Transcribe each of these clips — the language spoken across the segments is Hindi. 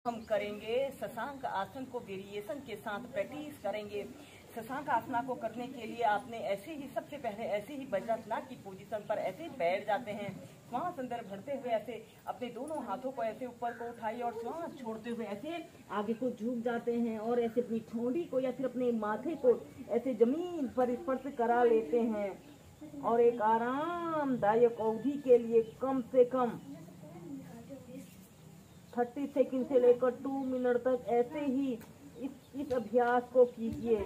हम करेंगे शशांक आसन को वेरिएशन के साथ प्रैक्टिस करेंगे। शशांक आसना को करने के लिए आपने ऐसे ही सबसे पहले ऐसे ही वज्रासन की पोजीशन पर ऐसे बैठ जाते हैं। श्वास अंदर भरते हुए ऐसे अपने दोनों हाथों को ऐसे ऊपर को उठाइए और श्वास छोड़ते हुए ऐसे आगे को झुक जाते हैं और ऐसे अपनी ठोड़ी को या फिर अपने माथे को ऐसे जमीन पर स्पर्श करा लेते हैं और एक आरामदायक अवधि के लिए कम से कम 30 सेकंड से लेकर 2 मिनट तक ऐसे ही इस अभ्यास को कीजिए।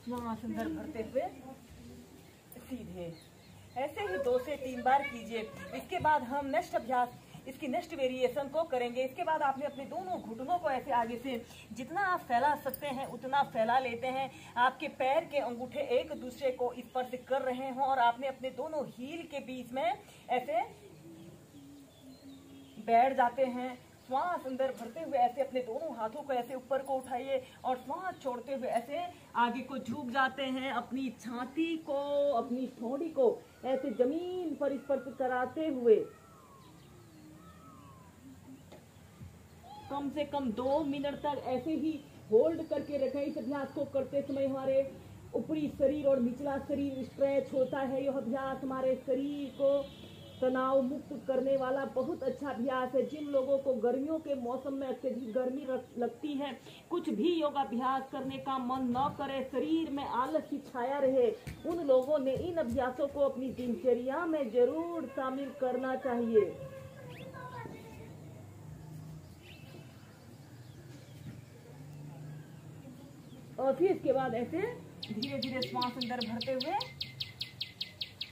श्वास अंदर भरते हुए सीधे ऐसे ही 2 से 3 बार कीजिए। इसके बाद हम नेक्स्ट अभ्यास इसकी नेक्स्ट वेरिएशन को करेंगे। इसके बाद आपने अपने दोनों घुटनों को ऐसे आगे से जितना आप फैला सकते हैं उतना फैला लेते हैं। आपके पैर के अंगूठे एक दूसरे को स्पर्श कर रहे हों और आपने अपने दोनों हील के बीच में ऐसे बैठ जाते हैं। श्वास अंदर भरते हुए ऐसे अपने दोनों हाथों को ऐसे ऊपर को उठाइए और श्वास छोड़ते हुए ऐसे आगे को झुक जाते हैं। अपनी छाती को अपनी ठोड़ी को ऐसे जमीन पर स्पर्श कराते हुए कम से कम 2 मिनट तक ऐसे ही होल्ड करके रखें। इस अभ्यास को करते समय हमारे ऊपरी शरीर और निचला शरीर स्ट्रेच होता है। यह अभ्यास हमारे शरीर को तनाव मुक्त करने वाला बहुत अच्छा अभ्यास है। जिन लोगों को गर्मियों के मौसम में अत्यधिक गर्मी लगती है, कुछ भी योगाभ्यास करने का मन न करे, शरीर में आलस की छाया रहे, उन लोगों ने इन अभ्यासों को अपनी दिनचर्या में जरूर शामिल करना चाहिए। और फिर इसके बाद ऐसे धीरे धीरे श्वास अंदर भरते हुए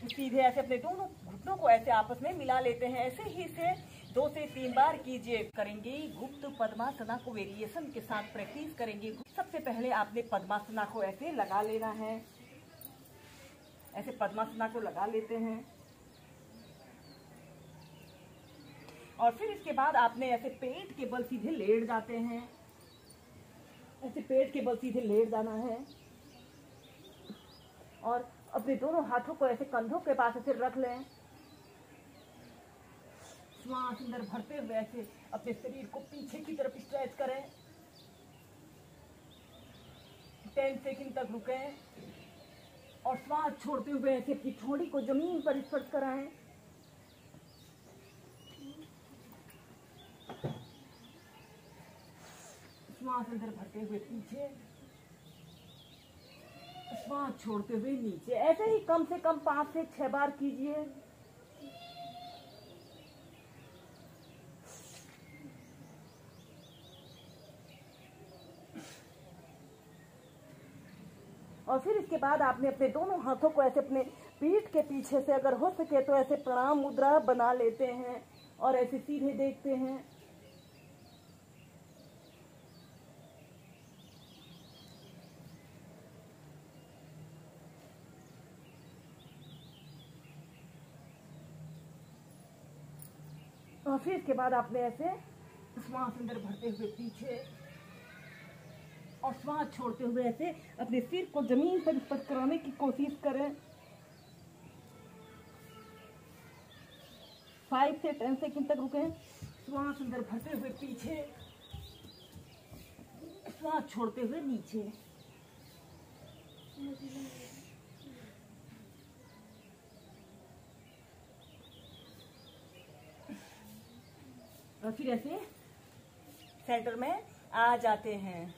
सीधे ऐसे अपने दोनों घुटनों को ऐसे आपस में मिला लेते हैं। ऐसे ही इसे 2 से 3 बार कीजिए। करेंगे गुप्त पद्मासना को वेरिएशन के साथ प्रैक्टिस करेंगे। सबसे पहले आपने पद्मासना को ऐसे लगा लेना है। ऐसे पद्मासना को लगा लेते हैं और फिर इसके बाद आपने ऐसे पेट के बल सीधे लेट जाते हैं। ऐसे पेट के बल सीधे लेट जाना है और अपने दोनों हाथों को ऐसे कंधों के पास ऐसे रख लें। श्वास अंदर भरते हुए ऐसे अपने शरीर को पीछे की तरफ स्ट्रेच करें। 10 सेकंड तक रुकें और श्वास छोड़ते हुए ऐसे अपनी ठोड़ी को जमीन पर स्पर्श कराएं। श्वास अंदर भरते हुए पीछे, श्वास छोड़ते हुए नीचे। ऐसे ही कम से कम 5 से 6 बार कीजिए। और फिर इसके बाद आपने अपने दोनों हाथों को ऐसे अपने पीठ के पीछे से अगर हो सके तो ऐसे प्रणाम मुद्रा बना लेते हैं और ऐसे सीधे देखते हैं। और फिर इसके बाद आपने ऐसे श्वास अंदर भरते हुए पीछे और श्वास छोड़ते हुए ऐसे अपने सिर को जमीन पर स्पर्श कराने की कोशिश करें। 5 से 10 सेकंड तक रुकें। श्वास अंदर भरते हुए पीछे, श्वास छोड़ते हुए नीचे। और फिर ऐसे सेंटर में आ जाते हैं।